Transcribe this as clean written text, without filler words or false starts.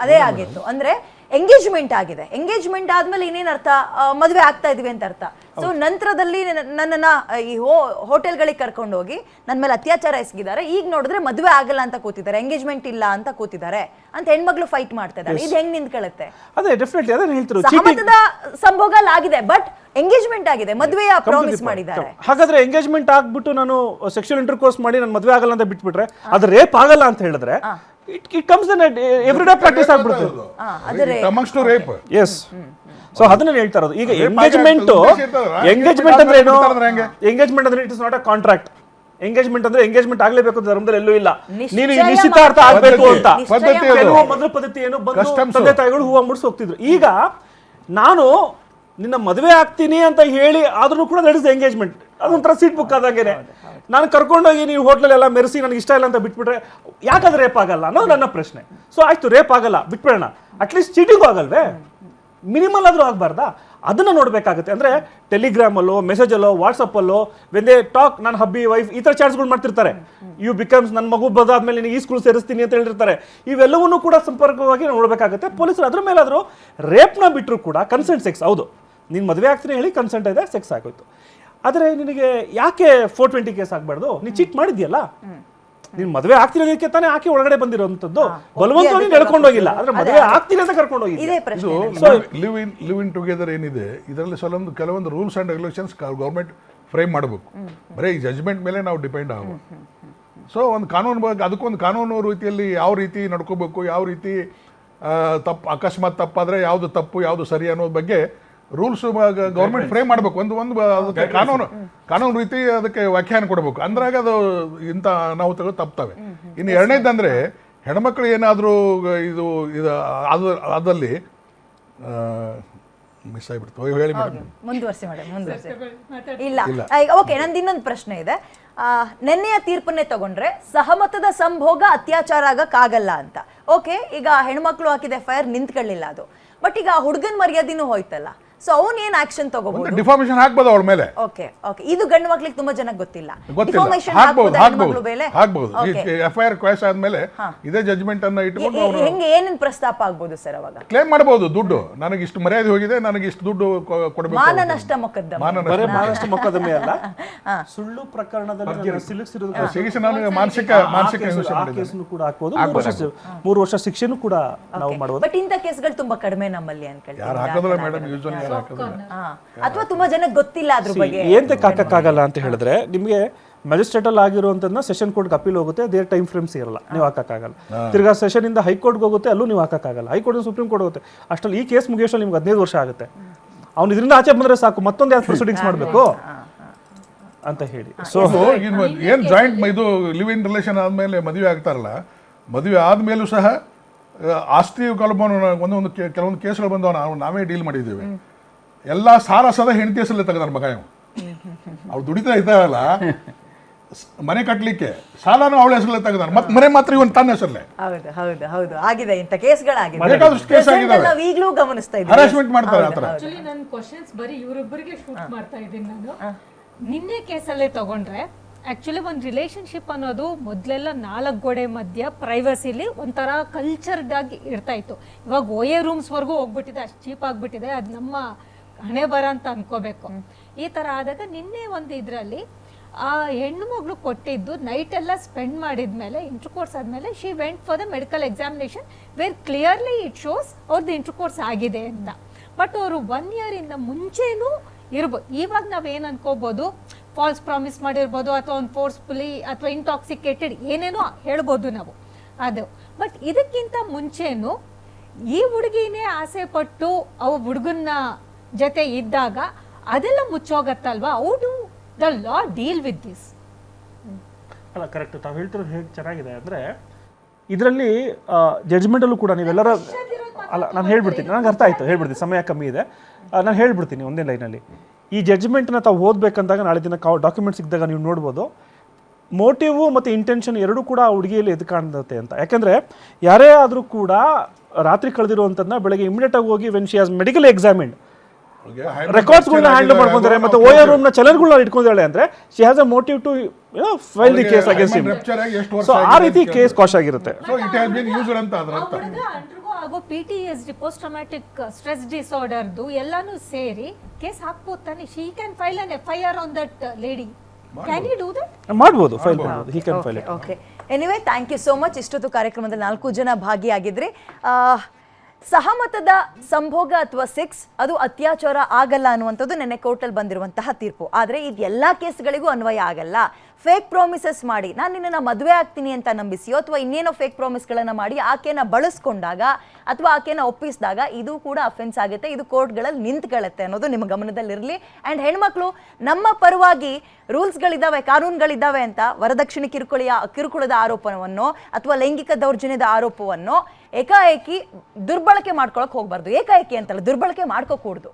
ಅದೇ ಆಗಿತ್ತು. ಅಂದ್ರೆ ಎಂಗೇಜ್ಮೆಂಟ್ ಆಗಿದೆ, ಎಂಗೇಜ್ಮೆಂಟ್ ಆದ್ಮೇಲೆ ಇನ್ನೇನ್ ಅರ್ಥ, ಮದುವೆ ಆಗ್ತಾ ಇದೀವಿ ಅಂತ ಅರ್ಥ. ಸೊ ನಂತರದಲ್ಲಿ ನನ್ನನ್ನ ಈ ಹೋಟೆಲ್ಗಳಿಗೆ ಕರ್ಕೊಂಡು ಹೋಗಿ ನನ್ನ ಮೇಲೆ ಅತ್ಯಾಚಾರ ಎಸಗಿದ್ದಾರೆ, ಈಗ ನೋಡಿದ್ರೆ ಮದುವೆ ಆಗಲ್ಲ ಅಂತ ಕೂತಿದ್ದಾರೆ, ಎಂಗೇಜ್ಮೆಂಟ್ ಇಲ್ಲ ಅಂತ ಕೂತಿದ್ದಾರೆ ಅಂತ ಹೆಣ್ಮಕ್ಳು ಫೈಟ್ ಮಾಡ್ತಾ ಇದ್ದಾರೆ. ಇದು ಹೆಂಗ್ ನಿಂತ್ಕೊಳ್ಳುತ್ತೆ? ಅದೇ ಡೆಫಿನೆಟ್ಲಿ ಅದೇ ಹೇಳ್ತಿರೋದು, ಸಹಮತದ ಸಂಭೋಗ ಆಗಿದೆ, ಬಟ್ ಎಂಗೇಜ್ಮೆಂಟ್ ಆಗಿದೆ, ಮದುವೆಯ ಪ್ರಾಮಿಸ್ ಮಾಡಿದ್ದಾರೆ. ಹಾಗಾದ್ರೆ ಎಂಗೇಜ್ಮೆಂಟ್ ಆಗ್ಬಿಟ್ಟು ನಾನು ಸೆಕ್ಷುವಲ್ ಇಂಟರ್ಕೋರ್ಸ್ ಮಾಡಿ ನಾನು ಮದುವೆ ಆಗಲ್ಲ ಅಂತ ಬಿಟ್ಬಿಟ್ರೆ ಅದು ರೇಪ್ ಆಗಲ್ಲ ಅಂತ ಹೇಳಿದ್ರೆ it comes in everyday practice ಆಗ್ಬಿಡುತ್ತೆ. amongst to rape. Yes. So ಅದನ್ನ ಹೇಳ್ತಾ ಇರೋದು. ಈಗ ಎಂಗೇಜ್ಮೆಂಟ್ ಅಂದ್ರೆ ಏನು? ಎಂಗೇಜ್ಮೆಂಟ್ ಅಂದ್ರೆ it is not a contract. Engagement ಅಂದ್ರೆ ಎಂಗೇಜ್ಮೆಂಟ್ ಆಗ್ಲೇಬೇಕು ಅಂತ ಧರ್ಮದಲ್ಲಿ ಎಲ್ಲೂ ಇಲ್ಲ. ನೀನು ನಿಶ್ಚಿತಾರ್ಥ ಆಗ್ಬೇಕು ಅಂತ ಕೆಲವು ಮೊದಲ ಪದ್ಧತಿ ಏನು ಬಂದು ತಂದೆ ತಾಯಿಗಳು ಹೂವು ಮುಡಿಸಿ ಹೋಗ್ತಿದ್ರು. ಈಗ ನಾನು ನಿನ್ನ ಮದುವೆ ಆಗ್ತೀನಿ ಅಂತ ಹೇಳಿ ಆದ್ರೂ ಕೂಡ ದಟ್ ಇಸ್ ಎಂಗೇಜ್ಮೆಂಟ್. ಅದೊಂಥರ ಸೀಟ್ ಬುಕ್ ಆದಂಗೆನೆ. ನಾನು ಕರ್ಕೊಂಡೋಗಿ ನೀವು ಹೋಟ್ಲಲ್ಲಿ ಎಲ್ಲ ಮೆರೆಸಿ ನನಗೆ ಇಷ್ಟ ಇಲ್ಲ ಅಂತ ಬಿಟ್ಬಿಟ್ರೆ ಯಾಕಾದ್ರೆ ರೇಪ್ ಆಗಲ್ಲ ಅನ್ನೋದು ನನ್ನ ಪ್ರಶ್ನೆ. ಸೊ ಆಯ್ತು, ರೇಪ್ ಆಗಲ್ಲ ಬಿಟ್ಬಿಡೋಣ, ಅಟ್ಲೀಸ್ಟ್ ಚೀಟಿಂಗು ಆಗಲ್ವೇ, ಮಿನಿಮಲ್ ಆದ್ರೂ ಆಗ್ಬಾರ್ದಾ? ಅದನ್ನ ನೋಡ್ಬೇಕಾಗುತ್ತೆ. ಅಂದ್ರೆ ಟೆಲಿಗ್ರಾಮಲ್ಲೋ, ಮೆಸೇಜಲ್ಲೋ, ವಾಟ್ಸಪ್ಪಲ್ಲೋ ವೆನ್ ದೇ ಟಾಕ್, ನನ್ನ ಹಬ್ಬಿ ವೈಫ್ ಈ ತರ ಚಾಟ್ಸ್ಗಳು ಮಾಡ್ತಿರ್ತಾರೆ. ಯು ಬಿಕಮ್ಸ್, ನನ್ನ ಮಗು ಬದಾದ್ಮೇಲೆ ನಿನಗೆ ಈ ಸ್ಕೂಲ್ ಸೇರಿಸ್ತೀನಿ ಅಂತ ಹೇಳಿರ್ತಾರೆ. ಇವೆಲ್ಲವನ್ನೂ ಕೂಡ ಸಂಪರ್ಕವಾಗಿ ನೋಡ್ಬೇಕಾಗುತ್ತೆ. ಪೊಲೀಸರು ಅದ್ರ ಮೇಲಾದ್ರೂ ರೇಪ್ನ ಬಿಟ್ಟರು ಕೂಡ ಕನ್ಸೆಂಟ್ ಸೆಕ್ಸ್, ಹೌದು ನೀನು ಮದುವೆ ಆಗ್ತೀನಿ ಹೇಳಿ ಕನ್ಸೆಂಟ್ ಇದೆ, ಸೆಕ್ಸ್ ಆಗೋಯ್ತು. ಆದರೆ ನಿನಗೆ ಯಾಕೆ 420 ಕೇಸ್ ಆಗಬಾರ್ದು? ನೀನು ಚೀಟ್ ಮಾಡಿದ್ಯಲ್ಲ, ನೀನು ಮದುವೆ ಆಗ್ತಿರೋದಕ್ಕೆ ತಾನೇ ಆಕೆ ಒಳಗಡೆ ಬಂದಿರೋಂಥದ್ದು. ಬಲವಂತವಾಗಿ ನಡ್ಕೊಂಡು ಹೋಗಿಲ್ಲ, ಆದ್ರೆ ಮದುವೆ ಆಗ್ತೀನಿ ಅಂತ ಕರ್ಕೊಂಡು ಹೋಗಿಲ್ಲ. ಲಿವ್ ಇನ್ ಟುಗೆದರ್ ಏನಿದೆ ಇದರಲ್ಲಿ ಕೆಲವೊಂದು rules and regulations government frame ಮಾಡಬೇಕು. ಬರೀ ಈ ಜಜ್ಮೆಂಟ್ ಮೇಲೆ ನಾವು ಡಿಪೆಂಡ್ ಆಗಬೇಕು. ಸೊ ಒಂದು ಕಾನೂನು ಬಗ್ಗೆ ಅದಕ್ಕೊಂದು ಕಾನೂನು ರೀತಿಯಲ್ಲಿ ಯಾವ ರೀತಿ ನಡ್ಕೋಬೇಕು, ಯಾವ ರೀತಿ ಅಕಸ್ಮಾತ್ ತಪ್ಪಾದರೆ ಯಾವುದು ತಪ್ಪು ಯಾವುದು ಸರಿ ಅನ್ನೋದ್ರ ಬಗ್ಗೆ ರೂಲ್ಸ್ ಗೌರ್ಮೆಂಟ್ ಫ್ರೇಮ್ ಮಾಡಬೇಕು. ಒಂದು ಅದಕ್ಕೆ ಕಾನೂನು ರೀತಿ ಅದಕ್ಕೆ ವ್ಯಾಖ್ಯಾನ ಕೊಡಬೇಕು. ಅಂದ್ರಾಗ ಅದು ಇಂಥ ಅನಾಹುತಗಳು ತಪ್ತವೆ. ಇನ್ನು ಎರಡನೇದಂದ್ರೆ ಹೆಣ್ಮಕ್ಳು ಏನಾದರೂ ಇದು ಅದಲ್ಲಿ ಮಿಸ್ ಆಗಿಬಿಡ್ತು. ಹೇಳಿ ಮುಂದುವರಿಸಿ ಇಲ್ಲ. ಓಕೆ, ನಂದು ಇನ್ನೊಂದು ಪ್ರಶ್ನೆ ಇದೆ. ನೆನ್ನೆಯ ತೀರ್ಪನ್ನೇ ತಗೊಂಡ್ರೆ ಸಹಮತದ ಸಂಭೋಗ ಅತ್ಯಾಚಾರ ಆಗಕ್ಕಾಗಲ್ಲ ಅಂತ. ಓಕೆ, ಈಗ ಹೆಣ್ಮಕ್ಳು ಹಾಕಿದ FIR ನಿಂತ್ಕೊಳ್ಳಿಲ್ಲ ಅದು, ಬಟ್ ಈಗ ಹುಡುಗನ್ ಮರ್ಯಾದಿನೂ ಹೋಯ್ತಲ್ಲ. ಸೊ ಅವನ್ ಏನ್ ಆಕ್ಷನ್ ತಗೋಬಹುದು? ಡಿಫಾಮೇಷನ್ ಹಾಕ್ಬೋದು ಅವಳ ಮೇಲೆ. ಓಕೆ, ಇದು ಗಂಡು ಮಕ್ಳಿಗೆ ತುಂಬಾ ಜನಕ್ಕೆ ಗೊತ್ತಿಲ್ಲ. FIR ಕ್ವಾಶ್ ಆದ್ಮೇಲೆ ಇದೇ ಜಜ್ಮೆಂಟ್ ಅನ್ನ ಇಟ್ಕೊಂಡು ಹೆಂಗೆ ಏನೇನ್ ಪ್ರಸ್ತಾಪ ಆಗ್ಬೋದು ಸರ್? ಅವಾಗ ಕ್ಲೇಮ್ ಮಾಡಬಹುದು. ದುಡ್ಡು ನನಗೆ ಇಷ್ಟು ಮರ್ಯಾದೆ ಹೋಗಿದೆ, ನನಗೆ ಇಷ್ಟು ದುಡ್ಡು ಕೊಡಬೇಕು. ಮಾನನಷ್ಟ ಮೊಕದ್ದಮೆ, ಮಾನನಷ್ಟ ಮೊಕದ್ದಮೆ ಅಲ್ಲ, ಸುಳ್ಳು ಪ್ರಕರಣದಲ್ಲಿ ಸಿಲುಕಿಸಿರೋದು ಮಾನಸಿಕ ಕೇಸ್ನು ಕೂಡ ಹಾಕಬಹುದು. 3 ವರ್ಷ ಶಿಕ್ಷೆನೂ ಕೂಡ ನಾವು ಮಾಡಬಹುದು. ಬಟ್ ಇಂಥ ಕೇಸ್ಗಳು ತುಂಬಾ ಕಡಿಮೆ ನಮ್ಮಲ್ಲಿ ಅನ್ಕೊಳ್ತೀನಿ. ಯಾರು ಹಾಕೋದಿಲ್ಲ ಮೇಡಮ್, ಯೂಶುವಲಿ ಅಥವಾ ತುಂಬಾ ಜನಕ್ಕೆ ಗೊತ್ತಿಲ್ಲ ಅದ್ರ ಬಗ್ಗೆ. ಏಂತ ಹಾಕಕ್ಕಾಗಲ್ಲ ಅಂತ ಹೇಳಿದ್ರೆ, ನಿಮಗೆ ಮ್ಯಾಜಿಸ್ಟ್ರೇಟ್ ಅಲ್ಲಿ ಆಗಿರುವಂತದನ್ನ ಸೆಷನ್ ಕೋರ್ಟ್ಗೆ ಅಪೀಲ್ ಹೋಗುತ್ತೆ, ದೇರ್ ಟೈಮ್ ಫ್ರೇಮ್ಸ್ ಇರಲ್ಲ, ನೀವು ಹಾಕಕ್ಕಾಗಲ್ಲ. ತಿರ್ಗಾ ಸೆಷನ್ ಇಂದ ಹೈಕೋರ್ಟ್ಗೆ ಹೋಗುತ್ತೆ, ಅಲ್ಲೂ ನೀವು ಹಾಕಕ್ಕಾಗಲ್ಲ. ಹೈಕೋರ್ಟ್ ಸುಪ್ರೀಂ ಕೋರ್ಟ್ ಹೋಗುತ್ತೆ. ಅಷ್ಟರಲ್ಲಿ ಈ ಕೇಸ್ ಮುಗಿಯೋಷ್ಟಲ್ಲಿ ನಿಮ್ಗೆ 15 ವರ್ಷ ಆಗುತ್ತೆ. ಅವ್ನು ಇದರಿಂದ ಆಚೆ ಬಂದ್ರೆ ಸಾಕು, ಮತ್ತೊಂದು ಯಾವ್ದು ಪ್ರೊಸೀಡಿಂಗ್ಸ್ ಮಾಡಬೇಕು ಅಂತ ಹೇಳಿ. ಸೊ ಏನು ಜಾಯಿಂಟ್ ಇದು ಲಿವ್ ಇನ್ ರಿಲೇಷನ್ ಆದ್ಮೇಲೆ ಮದುವೆ ಆಗ್ತಾರಲ್ಲ, ಮದುವೆ ಆದ್ಮೇಲೂ ಸಹ ಆಸ್ತಿ ಒಂದೊಂದು ಕೆಲವೊಂದು ಕೇಸ್ಗಳು ಬಂದವ ನಾವೇ ಡೀಲ್ ಮಾಡಿದ್ದೀವಿ. ಎಲ್ಲ ಸಾಲ ಹೆಂಡತಿ ಹೆಸರಲ್ಲೇ ತೆಗೆದಾರ ಮಗ. ಅವ್ರು ದುಡಿತಾ ಇದ್ದಾರಲ್ಲ ಮನೆ ಕಟ್ಟಲಿಕ್ಕೆ, ಸಾಲನೂ ಅವಳ ಹೆಸರಲ್ಲೇ ತೆಗೆದಾರ, ಮತ್ತೆ ಮನೆ ಮಾತ್ರ ಇವನ್ ತನ್ನ ಹೆಸರಲ್ಲೇ. ಹೌದು ಆಗಿದೆ, ಇಂಥ ಕೇಸ್ಗಳಾಗಿದೆ, ಬೇಕಾದಷ್ಟು ಕೇಸ್ ಆಗಿದಾವೆ. ನಾವು ಈಗಲೂ ಗಮನಿಸ್ತಾ ಇದ್ದೀವಿ, ಹರಾಸ್ಮೆಂಟ್ ಮಾಡ್ತಾರೆ ಆ ಥರ. ಆಕ್ಚುಲಿ ನನ್ನ ಕ್ವಶನ್ಸ್ ಬರೀ ಇವರೊಬ್ಬರಿಗೆ ಶೂಟ್ ಮಾಡ್ತಾ ಇದ್ದೀನಿ ನಾನು. ನಿನ್ನೆ ಕೇಸಲ್ಲೇ ತಗೊಂಡ್ರೆ ಆಕ್ಚುಲಿ ಒಂದು ರಿಲೇಶನ್ಶಿಪ್ ಅನ್ನೋದು ಮೊದಲೆಲ್ಲ 4 ಗೋಡೆ ಮಧ್ಯ ಪ್ರೈವಸಿಲಿ ಒಂಥರ ಕಲ್ಚರ್ಡ್ ಆಗಿ ಇರ್ತಾ ಇತ್ತು. ಇವಾಗ OA ರೂಮ್ಸ್ವರೆಗೂ ಹೋಗ್ಬಿಟ್ಟಿದೆ, ಅಷ್ಟು ಚೀಪ್ ಆಗಿಬಿಟ್ಟಿದೆ. ಅದು ನಮ್ಮ ಹಣೆ ಬರ ಅಂತ ಅನ್ಕೋಬೇಕು. ಈ ಥರ ಆದಾಗ ನಿನ್ನೆ ಒಂದು ಇದರಲ್ಲಿ ಆ ಹೆಣ್ಣು ಮಗಳು ಕೊಟ್ಟಿದ್ದು ನೈಟ್ ಎಲ್ಲ ಸ್ಪೆಂಡ್ ಮಾಡಿದ್ಮೇಲೆ, ಇಂಟರ್ಕೋರ್ಸ್ ಆದಮೇಲೆ she went for the medical examination where clearly it shows ಅವ್ರದ್ದು ಇಂಟರ್ಕೋರ್ಸ್ ಆಗಿದೆ ಅಂತ. ಬಟ್ ಅವರು 1 year ಇಂದ ಮುಂಚೆನೂ ಇರ್ಬೋದು. ಇವಾಗ ನಾವೇನು ಅನ್ಕೋಬೋದು, ಫಾಲ್ಸ್ ಪ್ರಾಮಿಸ್ ಮಾಡಿರ್ಬೋದು, ಅಥವಾ ಒಂದು ಫೋರ್ಸ್ಫುಲಿ ಅಥವಾ ಇಂಟಾಕ್ಸಿಕೇಟೆಡ್ ಏನೇನೋ ಹೇಳ್ಬೋದು ನಾವು ಅದು. ಬಟ್ ಇದಕ್ಕಿಂತ ಮುಂಚೆನೂ ಈ ಹುಡುಗಿನೇ ಆಸೆ ಪಟ್ಟು ಅವ ಹುಡುಗನ ಜೊತೆ ಇದ್ದಾಗ ಅದೆಲ್ಲ ಮುಚ್ಚೋಗತ್ತಲ್ವಾ? How do the law deal with this? ಅಲ್ಲ, ಕರೆಕ್ಟ್. ತಾವು ಹೇಳ್ತಿರೋದು ಹೇಗೆ ಚೆನ್ನಾಗಿದೆ ಅಂದರೆ, ಇದರಲ್ಲಿ ಜಡ್ಜ್ಮೆಂಟಲ್ಲೂ ಕೂಡ ನೀವೆಲ್ಲರ ಅಲ್ಲ, ನಾನು ಹೇಳ್ಬಿಡ್ತೀನಿ, ನನಗೆ ಅರ್ಥ ಆಯಿತು, ಹೇಳ್ಬಿಡ್ತೀನಿ, ಸಮಯ ಕಮ್ಮಿ ಇದೆ, ನಾನು ಹೇಳ್ಬಿಡ್ತೀನಿ ಒಂದೇ ಲೈನಲ್ಲಿ. ಈ ಜಡ್ಜ್ಮೆಂಟ್ನ ತಾವು ಓದಬೇಕಂದಾಗ ನಾಳೆ ದಿನ ಡಾಕ್ಯುಮೆಂಟ್ ಸಿಕ್ಕಿದಾಗ ನೀವು ನೋಡ್ಬೋದು, ಮೋಟಿವು ಮತ್ತು ಇಂಟೆನ್ಷನ್ ಎರಡೂ ಕೂಡ ಆ ಹುಡುಗಿಯಲ್ಲಿ ಎದ್ದು ಕಾಣುತ್ತೆ ಅಂತ. ಯಾಕೆಂದರೆ ಯಾರೇ ಆದರೂ ಕೂಡ ರಾತ್ರಿ ಕಳೆದಿರುವಂಥದ್ದನ್ನ ಬೆಳಗ್ಗೆ ಇಮಿಡಿಯೇಟಾಗಿ ಹೋಗಿ when she has medical examined ರೆಕಾರ್ಡ್ಸ್ಗಳನ್ನ ಹ್ಯಾಂಡಲ್ ಮಾಡ್ಕೊಂತಾರೆ, ಮತ್ತು OA ರೂಮ್ನ ಚಲನ್ಗಳನ್ನ ಇಟ್ಕೊಂಡಿದ್ದಾಳೆ ಅಂದರೆ she has a motive to file the case against him. So ಆ ರೀತಿ ಕೇಸ್ ಕಾಶ್ ಆಗಿರುತ್ತೆ. So it has been used ಅಂತ ಅದರ ಅರ್ಥ. ಹಾಗೂ PTSD ಪೋಸ್ಟ್ ಟ್ರಾಮ್ಯಾಟಿಕ್ ಸ್ಟ್ರೆಸ್ ಡಿಸಾರ್ಡರ್ದು ಎಲ್ಲಾನು ಸೇರಿ ಕೇಸ್ ಹಾಕ್ಬೋದು ತಾನೆ. She can file an FIR on that lady. Can you do that? ಮಾಡ್ಬೋದು, ಫೈಲ್ ಮಾಡ್ಬೋದು. He can file it. Okay, anyway thank you so much. ಇಷ್ಟೊತ್ತು ಕಾರ್ಯಕ್ರಮದಲ್ಲಿ 4 ಜನ ಭಾಗಿಯಾಗಿದ್ರಿ. ಸಹಮತದ ಸಂಭೋಗ ಅಥವಾ ಸೆಕ್ಸ್ ಅದು ಅತ್ಯಾಚಾರ ಆಗಲ್ಲ ಅನ್ನುವಂಥದ್ದು ನೆನ್ನೆ ಕೋರ್ಟಲ್ಲಿ ಬಂದಿರುವಂತಹ ತೀರ್ಪು. ಆದರೆ ಇದು ಎಲ್ಲ ಕೇಸ್ಗಳಿಗೂ ಅನ್ವಯ ಆಗಲ್ಲ. ಫೇಕ್ ಪ್ರಾಮಿಸಸ್ ಮಾಡಿ ನಾನು ನಿನ್ನನ್ನು ಮದುವೆ ಆಗ್ತೀನಿ ಅಂತ ನಂಬಿಸಿಯೋ ಅಥವಾ ಇನ್ನೇನೋ ಫೇಕ್ ಪ್ರಾಮಿಸ್ಗಳನ್ನು ಮಾಡಿ ಆಕೆನ ಬಳಸ್ಕೊಂಡಾಗ ಅಥವಾ ಆಕೆನ ಒಪ್ಪಿಸಿದಾಗ ಇದು ಕೂಡ ಅಫೆನ್ಸ್ ಆಗುತ್ತೆ. ಇದು ಕೋರ್ಟ್ಗಳಲ್ಲಿ ನಿಂತ್ಕೊಳ್ಳುತ್ತೆ ಅನ್ನೋದು ನಿಮ್ಮ ಗಮನದಲ್ಲಿರಲಿ. ಆ್ಯಂಡ್ ಹೆಣ್ಮಕ್ಳು ನಮ್ಮ ಪರವಾಗಿ ರೂಲ್ಸ್ಗಳಿದ್ದಾವೆ, ಕಾನೂನುಗಳಿದ್ದಾವೆ ಅಂತ ವರದಕ್ಷಿಣೆ ಕಿರುಕುಳದ ಆರೋಪವನ್ನು ಅಥವಾ ಲೈಂಗಿಕ ದೌರ್ಜನ್ಯದ ಆರೋಪವನ್ನು ಏಕಾಏಕಿ ದುರ್ಬಳಕೆ ಮಾಡ್ಕೊಳಕ್ ಹೋಗ್ಬಾರ್ದು. ಏಕಾಏಕಿ ಅಂತಲ್ಲ, ದುರ್ಬಳಕೆ ಮಾಡ್ಕೋಕೂಡ್ದು.